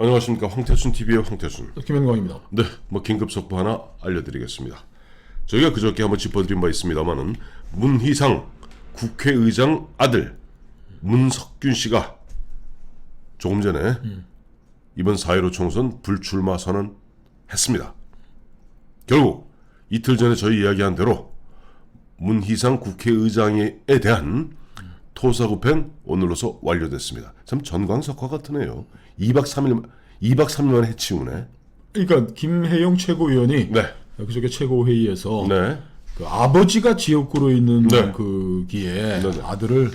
안녕하십니까. 황태순TV의 황태순. 김현광입니다. 네, 긴급 속보 하나 알려드리겠습니다. 저희가 그저께 한번 짚어드린 바 있습니다만은 문희상 국회의장 아들 문석균 씨가 조금 전에 이번 4.15 총선 불출마 선언했습니다. 결국 이틀 전에 저희 이야기한 대로 문희상 국회의장에 대한 토사구팽 오늘로서 완료됐습니다. 참 전광석화 같으네요. 2박 3일만 해치우네. 그러니까 김혜영 최고위원이 네. 그저께 최고회의에서 네. 그 아버지가 지역구로 있는 네. 거기에 네. 아들을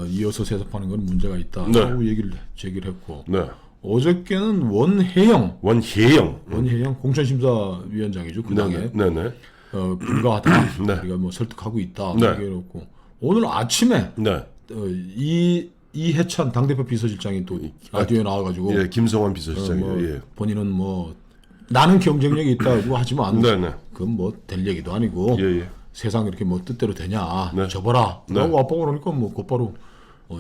이어서 세습하는 건 문제가 있다고 네. 얘기를 제기를 했고 네. 어저께는 원혜영 공천심사위원장이죠. 그 당에 네네. 불가하다. 네. 우리가 뭐 설득하고 있다. 네. 얘기해놓고 오늘 아침에 네. 이해찬 당대표 비서실장이 또 라디오에 나와가지고 예, 김성환 비서실장이요. 예. 본인은 뭐 나는 경쟁력이 있다고 하지만 네네. 그건 뭐 될 얘기도 아니고 예. 세상 이렇게 뭐 뜻대로 되냐 네. 접어라 네. 라고 압박을 그러니까 뭐 곧바로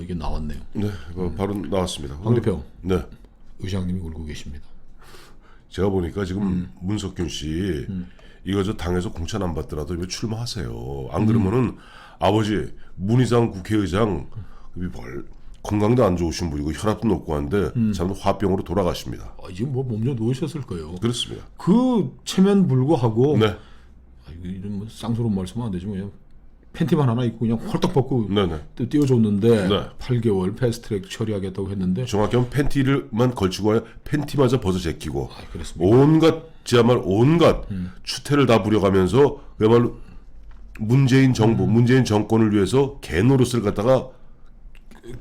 이게 나왔네요. 네. 바로 나왔습니다. 황 대표 네. 의장님이 울고 계십니다. 제가 보니까 지금 문석균 씨 이거 저 당에서 공천 안 받더라도 이거 출마하세요. 안 그러면은 아버지 문희상 국회의장 건강도 안 좋으신 분이고 혈압도 높고 한데 참 화병으로 돌아가십니다. 지금 뭐 몸 좀 놓으셨을 거예요. 그렇습니다. 그 체면 불구하고 네. 이런 뭐 쌍스러운 말씀은 안 되지만 그냥 팬티만 하나 입고 그냥 홀딱 벗고 네네. 또 띄워줬는데 네. 8개월 패스트트랙 처리하겠다고 했는데 정확하면 팬티를만 걸치고 와야 팬티마저 벗어 제끼고 그렇습니다. 온갖 추태를 다 부려가면서 그야말로 문재인 정부, 문재인 정권을 위해서 개노릇을 갖다가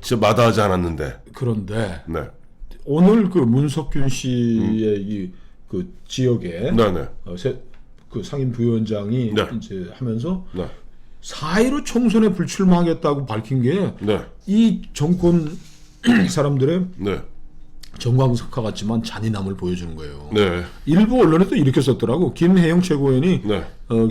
진짜 마다하지 않았는데. 그런데 네. 오늘 그 문석균 씨의 이 그 지역에 네네. 그 상임 부위원장이 네. 이제 하면서 네. 4.15 총선에 불출마하겠다고 밝힌 게 이 네. 정권 사람들의 네. 정광석화 같지만 잔인함을 보여주는 거예요. 네. 일부 언론에 또 이렇게 썼더라고. 김혜영 최고위원이 네.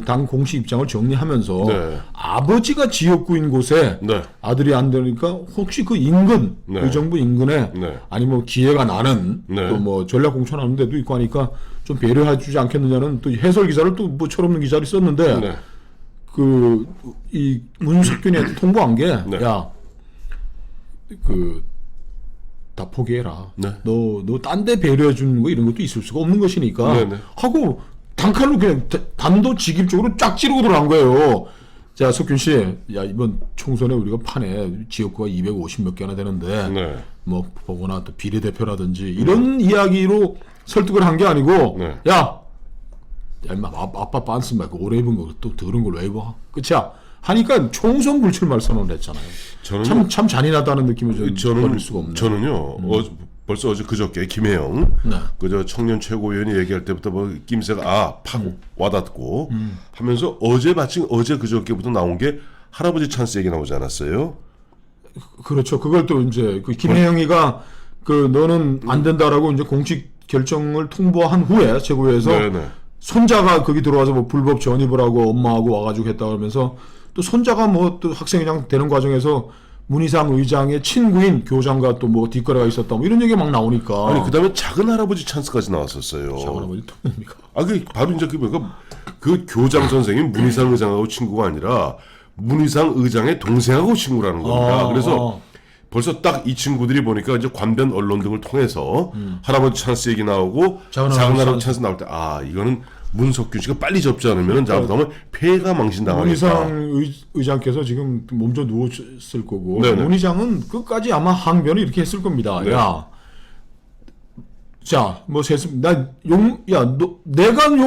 당 공식 입장을 정리하면서 네. 아버지가 지역구인 곳에 네. 아들이 안 되니까 혹시 그 인근, 네. 의정부 인근에 네. 아니 뭐 기회가 나는 네. 또 뭐 전략 공천하는 데도 있고 하니까 좀 배려해 주지 않겠느냐는 또 해설 기사를 또 뭐 철없는 기사를 썼는데 네. 그 이 문석균이 통보한 게 네. 야 다 포기해라. 네. 너 딴 데 배려해 주는 거 이런 것도 있을 수가 없는 것이니까 네. 하고 단칼로 그냥 단도직입적으로 쫙 찌르고 들어간 거예요. 자, 석균 씨, 야 이번 총선에 우리가 판에 지역구가 250 몇 개나 되는데 네. 뭐 보거나 또 비례대표라든지 이런 이야기로 설득을 한 게 아니고 네. 야 임마 아빠 빤스 말고 오래 입은 거 또 더러운 걸 왜 입어? 끝이야. 하니까 총선 불출마를 선언을 했잖아요. 참 잔인하다는 느낌을 좀 버릴 수가 없네요. 저는요. 벌써 어제 그저께 김혜영 네. 그저 청년 최고위원이 얘기할 때부터 뭐 낌새가 파고 와닿고 하면서 어제 그저께부터 나온 게 할아버지 찬스 얘기 나오지 않았어요? 그렇죠. 그걸 또 이제 그 김혜영이가 그 너는 안 된다라고 이제 공식 결정을 통보한 후에 최고위에서 네네. 손자가 거기 들어와서 뭐 불법 전입을 하고 엄마하고 와가지고 했다 그러면서 또 손자가 뭐 또 학생회장 되는 과정에서 문희상 의장의 친구인 교장과 또 뭐 뒷거래가 있었다 뭐 이런 얘기가 막 나오니까. 아니 그다음에 작은 할아버지 찬스까지 나왔었어요. 작은 할아버지 또 뭡니까? 그 바로 이제 그 교장 선생이 문희상 의장하고 친구가 아니라 문희상 의장의 동생하고 친구라는 겁니다. 그래서 벌써 딱 이 친구들이 보니까 이제 관변 언론 등을 통해서 할아버지 찬스 얘기 나오고 작은 할아버지 찬스 나올 때 이거는 문석균 씨가 빨리 접지 않으면 잘못하면 폐가 망신당하니까. 문희상 의장께서 지금 몸져 누웠을 거고 네네. 문 의장은 끝까지 아마 항변을 이렇게 했을 겁니다. 네. 야, 자, 뭐 세습 내가 욕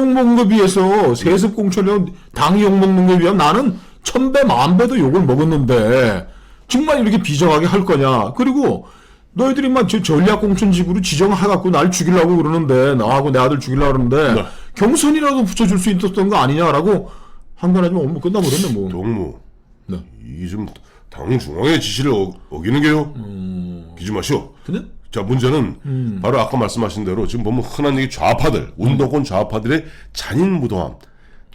먹는 거 비해서 세습 공천료 당이 욕 먹는 거에 비하면 나는 1000배 10,000배도 욕을 먹었는데 정말 이렇게 비정하게 할 거냐? 그리고 너희들이 막 전략 공천직으로 지정해갖고 날 죽이려고 그러는데 나하고 내 아들 죽이려고 그러는데 네. 경선이라도 붙여줄 수 있었던 거 아니냐라고 항변하지만 뭐 끝나버렸네 뭐. 동무. 네. 이 좀 당 중앙의 지시를 어기는 게요. 기지 마시오. 근데 자, 문제는 바로 아까 말씀하신 대로 지금 보면 흔한 얘기 좌파들, 운동권 좌파들의 잔인무도함,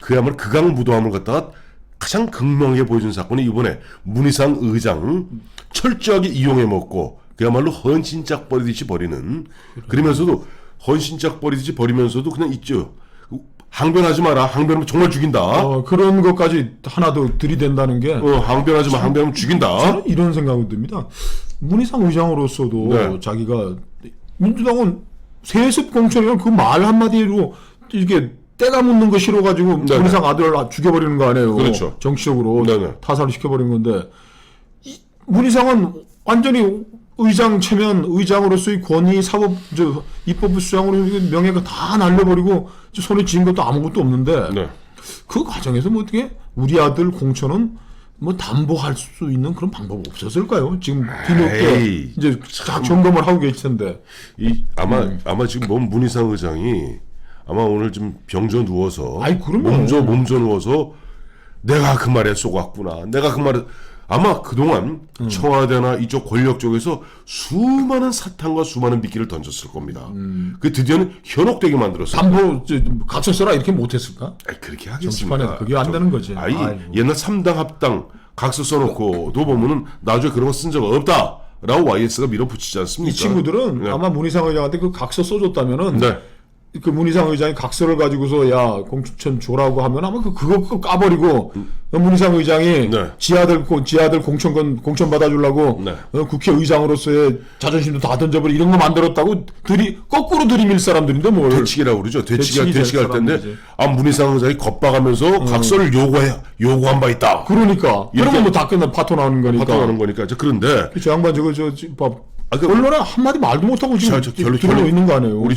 그야말로 극악무도함을 갖다가 가장 극명하게 보여준 사건이 이번에 문희상 의장 철저하게 이용해 먹고 그야말로 헌신짝 버리듯이 버리는. 그러면서도 헌신짝 버리듯이 버리면서도 그냥 있죠. 항변하지 마라. 항변하면 정말 죽인다. 그런 것까지 하나 더 들이댄다는 게 항변하지 마. 항변하면 죽인다. 저는 이런 생각이 듭니다. 문희상 의장으로서도 네. 자기가 민주당은 세습 공천이란 그 말 한마디로 이게 때가 묻는 거 싫어가지고 네네. 문희상 아들을 죽여버리는 거 아니에요. 그렇죠. 정치적으로 네네. 타살을 시켜버린 건데 문희상은 완전히 의장 체면, 의장으로서의 권위, 입법부 수장으로 명예가 다 날려버리고 손에 쥐은 것도 아무것도 없는데 네. 그 과정에서 뭐 어떻게 우리 아들 공천은 뭐 담보할 수 있는 그런 방법 없었을까요? 지금 뒤늦게 에이, 이제 점검을 하고 계실 텐데. 아마 지금 문희상 의장이 아마 오늘 좀 병져 누워서 아이, 그러면. 몸져 누워서 내가 그 말에 속았구나. 내가 그 말에 아마 그동안 청와대나 이쪽 권력 쪽에서 수많은 사탕과 수많은 미끼를 던졌을 겁니다. 그 드디어는 현혹되게 만들었어요. 담보 각서 써라 이렇게 못했을까? 아니, 그렇게 정치판에 하겠습니까? 그게 안 되는 거지. 아이, 아이고. 옛날 3당 합당 각서 써놓고도 보면은 나중에 그런 거 쓴 적 없다라고 YS가 밀어붙이지 않습니까? 이 친구들은 네. 아마 문희상 의장한테 그 각서 써줬다면은 네. 그 문희상 의장이 각서를 가지고서 야 공천 줘라고 하면 아마 그거 까버리고 문희상 의장이 네. 지아들 공천 받아주려고 네. 국회의장으로서의 자존심도 다 던져버리 이런 거 만들었다고 거꾸로 들이밀 사람들인데 뭘 되치기라고 그러죠. 되치기 되치기 할 텐데 사람들이지. 문희상 의장이 겁박하면서 각서를 요구한 바 있다. 그러니까 이렇게 그러면 뭐 다 끝나 파토 나오는 거니까 파토하는 거니까. 그런데 저 양반 언론에 한마디 말도 못하고 지금 들어오고 있는 거 아니에요? 우리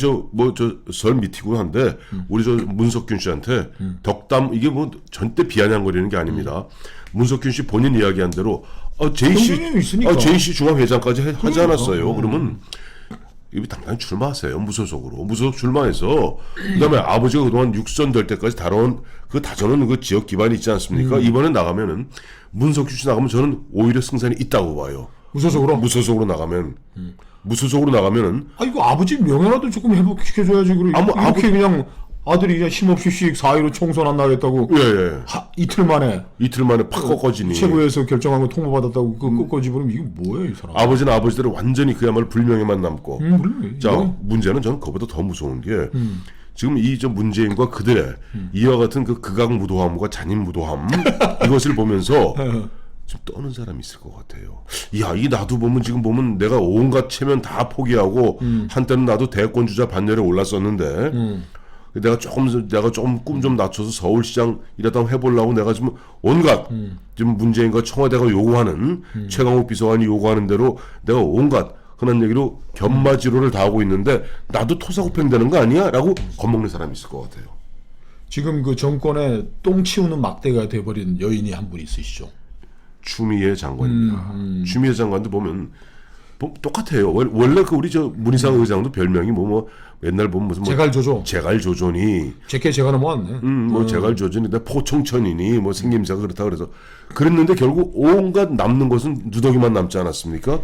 설 미티고 한데 우리 문석균 씨한테 덕담 이게 뭐 절대 비아냥거리는 게 아닙니다. 문석균 씨 본인 이야기한 대로 경쟁력이 있으니까. JC 중앙회장까지 하지 않았어요. 그러면 이미 당당히 출마하세요. 무소속 출마해서 그다음에 아버지가 그동안 육선 될 때까지 다뤄온 그 다져놓은 그 지역 기반이 있지 않습니까? 이번에 나가면은 문석균 씨 나가면 저는 오히려 승산이 있다고 봐요. 무소속으로 나가면은 이거 아버지 명예라도 조금 회복시켜줘야지. 이렇게 그냥 아들이 그냥 힘없이 4.15 총선 안 나겠다고 예. 이틀 만에 팍 꺾어지니 최고에서 결정한 거 통보받았다고 꺾어지면 이게 뭐예요 이 사람? 아버지는 아버지대로 완전히 그야말로 불명예만 남고 물론. 자 문제는 저는 그보다 더 무서운 게 지금 이 문재인과 그들의 이와 같은 그 극악무도함과 잔인무도함 이것을 보면서 좀 떠는 사람이 있을 것 같아요. 야, 이 나도 지금 보면 내가 온갖 체면 다 포기하고 한때는 나도 대권 주자 반열에 올랐었는데 내가 조금 꿈 좀 낮춰서 서울시장 이라도 한번 해보려고 내가 지금 온갖 지금 문재인과 청와대가 요구하는 최강욱 비서관이 요구하는 대로 내가 온갖 흔한 얘기로 견마지로를 다 하고 있는데 나도 토사구팽 되는 거 아니야? 라고 겁먹는 사람이 있을 것 같아요. 지금 그 정권에 똥 치우는 막대가 돼버린 여인이 한 분 있으시죠? 추미애 장관입니다. 추미애 장관도 보면 똑같아요. 원래 그 우리 문희상 의장도 별명이 옛날 보면 무슨 제갈조조니 제가 넘어왔네. 제갈조조니 포청천이니 생김새가 그렇다 그래서 그랬는데 결국 온갖 남는 것은 누더기만 남지 않았습니까?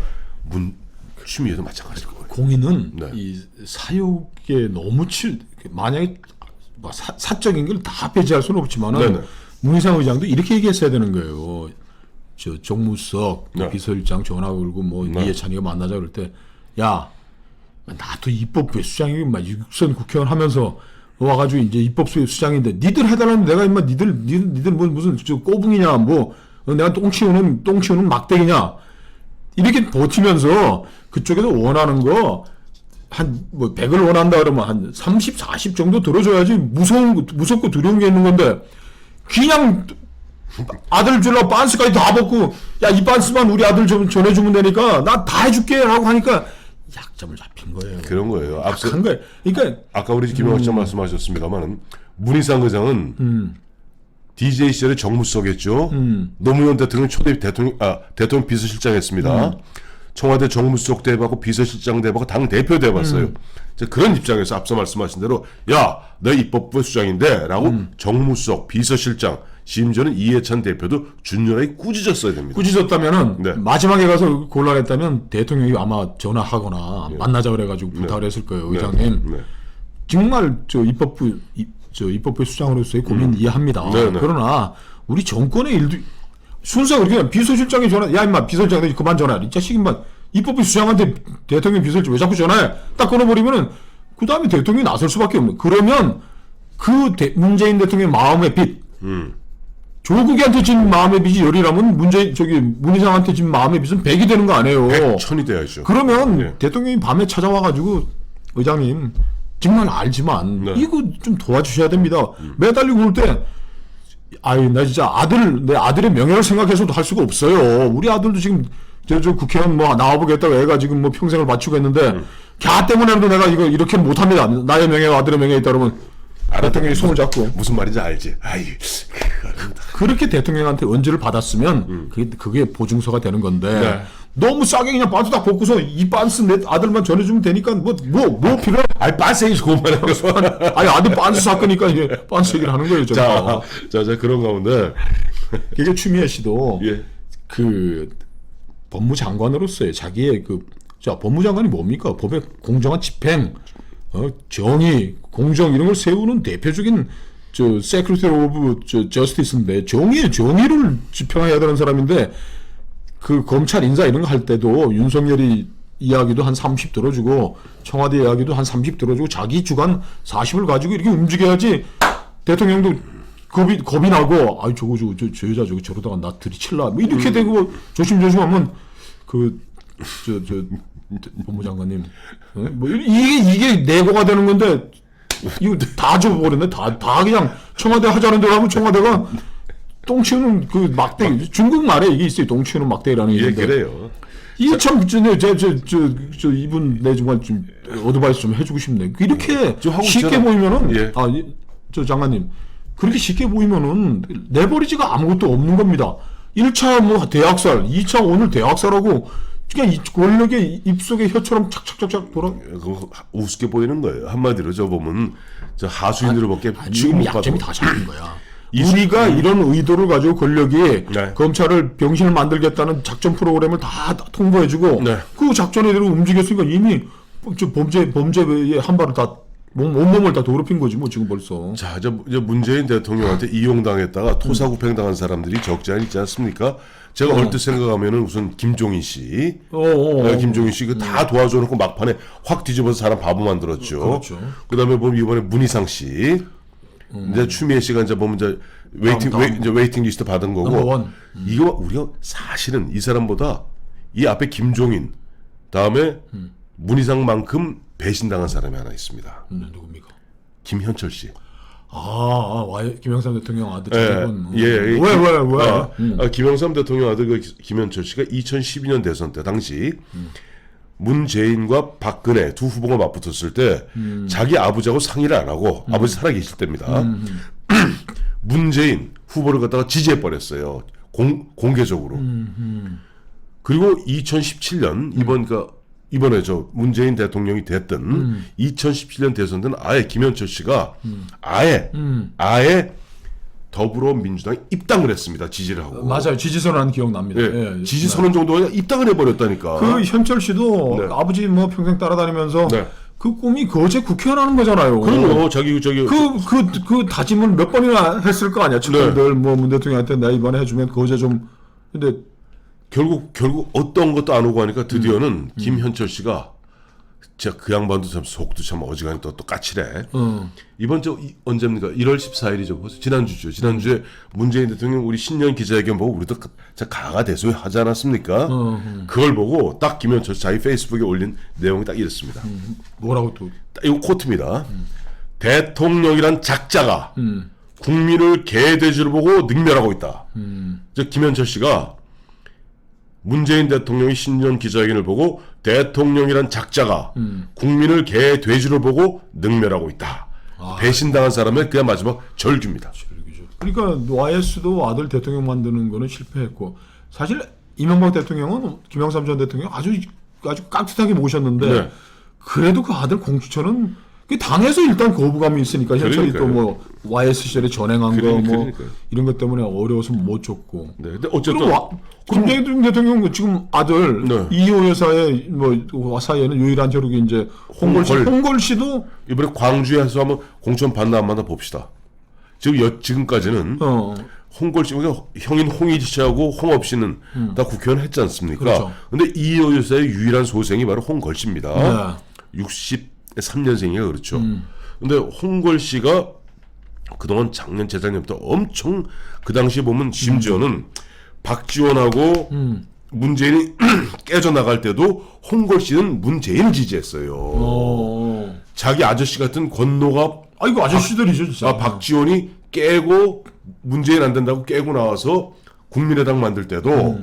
추미애도 마찬가지일 거예요. 공인은 네. 이 사육에 너무 만약에 사적인 걸 다 배제할 수는 없지만은 네네. 문희상 의장도 이렇게 얘기했어야 되는 거예요. 정무석 네. 비서실장 전화 걸고 이해찬이가 만나자 그럴 때 야 나도 입법부 수장이 육선 국회의원 하면서 와가지고 이제 입법부 수장인데 니들 해달라는 내가 니들 무슨 꼬붕이냐 내가 똥 치우는 막대기냐 이렇게 버티면서 그쪽에서 원하는 거 한 100을 원한다 그러면 한 30, 40 정도 들어줘야지 무섭고 두려운 게 있는 건데 그냥 아들 주려고 빤스까지 다 벗고 야 이 빤스만 우리 아들 좀 전해주면 되니까 나 다 해줄게 라고 하니까 약점을 잡힌 거예요. 그런 거예요. 약한 거예요. 그러니까 아까 우리 김영학 씨 말씀하셨습니다만은 문희상 의장은 DJ 시절에 정무수석했죠. 노무현 대통령 대통령 비서실장 했습니다. 청와대 정무수석 대회하고 비서실장 대회하고 당 대표 대회봤어요. 그런 입장에서 앞서 말씀하신 대로 야, 너 입법부 수장인데 라고 정무수석, 비서실장 심지어는 이해찬 대표도 준연하게 꾸짖었어야 됩니다. 꾸짖었다면은 네. 마지막에 가서 곤란했다면 대통령이 아마 전화하거나 만나자 그래가지고 부탁을 했을 거예요. 의장님 정말 입법부 수장으로서의 고민 이해합니다. 그러나 우리 정권의 일도 순서가 그렇게 비서실장이 전화 야 임마 비서실장이 그만 전화해 이 자식 임마 입법부 수장한테 대통령 비서실장 왜 자꾸 전화해? 딱 끊어버리면은 그 다음에 대통령이 나설 수밖에 없는. 그러면 문재인 대통령의 마음의 빚, 조국이한테 진 마음의 빚이 열이라면 문희상한테 진 마음의 빚은 100이 되는 거 아니에요? 100, 1000이 돼야죠. 그러면 네. 대통령이 밤에 찾아와가지고 의장님 정말 알지만 네. 이거 좀 도와주셔야 됩니다. 매달리고 올 때 아유 나 진짜 내 아들의 명예를 생각해서도 할 수가 없어요. 우리 아들도 지금 저 국회의원 뭐 나와보겠다고 애가 지금 뭐 평생을 바치고 했는데 걔 때문에라도 내가 이거 이렇게 못합니다. 나의 명예와 아들의 명예에 있다 그러면 대통령이 손을 잡고 무슨 말인지 알지? 아이, 그렇게 대통령한테 언지를 받았으면 그게 보증서가 되는 건데 네. 너무 싸게 그냥 반스 딱 벗고서 이 반스 내 아들만 전해주면 되니까 뭐 필요해? 아이 빤세이 그만하는 거. 아니 아들 반스 사건이니까 이제 반스 얘기를 하는 거예요. 제가. 자 그런 가운데 이게 추미애 씨도 예. 그 법무장관으로서의 자기의 법무장관이 뭡니까? 법의 공정한 집행, 정의, 공정 이런 걸 세우는 대표적인 Secretary of Justice인데 정의를 집행해야 되는 사람인데 그 검찰 인사 이런 거 할 때도 윤석열이 이야기도 한 30 들어주고 청와대 이야기도 한 30 들어주고 자기 주관 40을 가지고 이렇게 움직여야지 대통령도 겁이 나고 아이 저 여자 저러다가 나 들이칠라 뭐 이렇게 되고 조심하면 법무장관님 뭐 이게 내고가 되는 건데 이거 다 줘버렸네 다 그냥 청와대 하자는 대로 하면 청와대가 똥 치우는 그 막대기 중국 말에 이게 있어요. 똥 치우는 막대기라는 게 예, 있는데 그래요. 이게 참 이분 내 정말 좀 어드바이스 좀 해주고 싶네. 이렇게 쉽게 보이면은 예. 장관님 그렇게 쉽게 보이면은 내버리지가 아무것도 없는 겁니다. 1차 뭐 대학살, 2차 오늘 대학살하고 그냥 이 권력의 입속에 혀처럼 착착착착 그거 우습게 보이는 거예요. 한마디로 저 보면 저 하수인으로밖에 지금 못 약점이 봐도. 다 잡힌 거야. 우리가 이런 의도를 가지고 권력이 네. 검찰을 병신을 만들겠다는 작전 프로그램을 다 통보해주고 네. 그 작전에대로 움직였으니까 이미 범죄에 한 발을 다 온몸을 다 더럽힌 거지 뭐 지금 벌써. 자, 저 문재인 대통령한테 이용당했다가 토사구팽당한 사람들이 적지 않지 있지 않습니까? 제가 얼핏 생각하면은 우선 김종인 씨, 김종인 씨 그 다 도와줘놓고 막판에 확 뒤집어서 사람 바보 만들었죠. 그렇죠. 그다음에 보면 이번에 문희상 씨, 이제 추미애 씨가 이제 보면 이제 웨이팅 리스트 받은 거고. 넘버원. 이거 우리가 사실은 이 사람보다 이 앞에 김종인 다음에 문희상만큼 배신당한 사람이 하나 있습니다. 누굽니까? 김현철 씨. 김영삼 대통령 아들 예. 왜? 김영삼 대통령 아들 그 김현철 씨가 2012년 대선 때 당시 문재인과 박근혜 두 후보가 맞붙었을 때 자기 아버지하고 상의를 안 하고 아버지 살아계실 때입니다. 문재인 후보를 갖다가 지지해 버렸어요. 공개적으로. 그리고 2017년 이번에 저 문재인 대통령이 됐던 2017년 대선 때는 아예 김현철 씨가 아예 더불어민주당에 입당을 했습니다. 지지를 하고. 맞아요. 지지선언한 기억 납니다. 예, 지지선언 정도가 아니라 입당을 해버렸다니까. 그 현철 씨도 네. 아버지 뭐 평생 따라다니면서 네. 그 꿈이 거제 국회의원 하는 거잖아요. 그럼요. 그 다짐을 몇 번이나 했을 거 아니야. 측근들 뭐 문 대통령한테 나 이번에 해주면 거제 좀. 근데 결국 어떤 것도 안 오고 하니까 드디어는 김현철 씨가 진짜 그 양반도 참 속도 참 어지간히 또 까칠해. 이번 언제입니까? 1월 14일이죠. 벌써 지난주죠. 지난주에 문재인 대통령 우리 신년 기자회견 보고 우리도 진짜 가가 대소에 하지 않았습니까? 그걸 보고 딱 김현철 자기 페이스북에 올린 내용이 딱 이랬습니다. 뭐라고 또? 이거 코트입니다. 대통령이란 작자가 국민을 개돼지로 보고 능멸하고 있다. 즉 김현철 씨가 문재인 대통령이 신년 기자회견을 보고 대통령이란 작자가 국민을 개 돼지로 보고 능멸하고 있다. 배신당한 사람의 그냥 마지막 절규입니다. 그러니까 YS도 아들 대통령 만드는 거는 실패했고 사실 이명박 대통령은 김영삼 전 대통령 아주 깍듯하게 모셨는데 네. 그래도 그 아들 공수처는 그 당에서 일단 거부감이 있으니까 현철이 또 뭐 YS 시절에 전행한 거 뭐 이런 것 때문에 어려워서 못 줬고. 네, 근데 어쨌든 김대중 대통령 지금 아들 네. 이호 여사의 뭐 사이에는 유일한 혈육이 이제 홍걸 씨도 이번에 광주에서 한번 공천 받나 안 받나 봅시다. 지금까지는 홍걸씨, 그러니까 형인 홍일희 씨하고 홍업 씨는 다 국회의원 했지 않습니까? 그렇죠. 근데 이 여사의 유일한 소생이 바로 홍걸씨입니다. 네. 63년생이에요, 그렇죠. 근데 홍걸씨가 그동안 작년, 재작년부터 엄청 그 당시에 보면 심지어는 박지원하고 문재인이 깨져나갈 때도 홍걸씨는 문재인을 지지했어요. 자기 아저씨 같은 권노갑 아, 이거 아저씨들이죠, 진짜. 박지원이 깨고 문재인 안 된다고 깨고 나와서 국민의당 만들 때도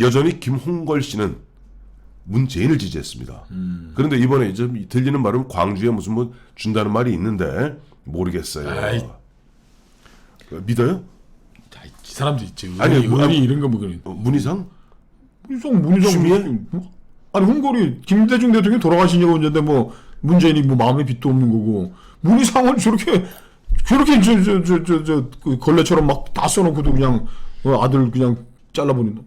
여전히 김홍걸 씨는 문재인을 지지했습니다. 그런데 이번에 이제 들리는 말은 광주에 무슨 뭐 준다는 말이 있는데 모르겠어요. 아이. 믿어요? 이 사람도 있지. 아니, 의원이 이런 거 뭐, 문희상? 문희상. 추미애? 아니, 홍걸이, 김대중 대통령이 돌아가신 지가 언젠데, 뭐, 문재인이 뭐 마음에 빚도 없는 거고, 문희상은 저렇게, 그 걸레처럼 막 다 써놓고도 그냥, 아들 그냥 잘라버린다.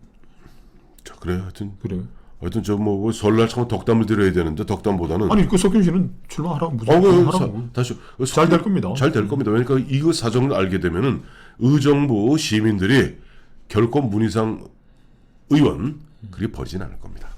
자, 그래, 하여튼. 그래. 하여튼 저 뭐 설날 참 덕담을 드려야 되는데 덕담보다는 아니, 그 석균 씨는 출마하라고, 무조건 하라고. 다시 잘 될 겁니다. 잘 될 겁니다. 그러니까 이거 사정을 알게 되면은 의정부 시민들이 결코 문희상 의원 그리 버리진 않을 겁니다.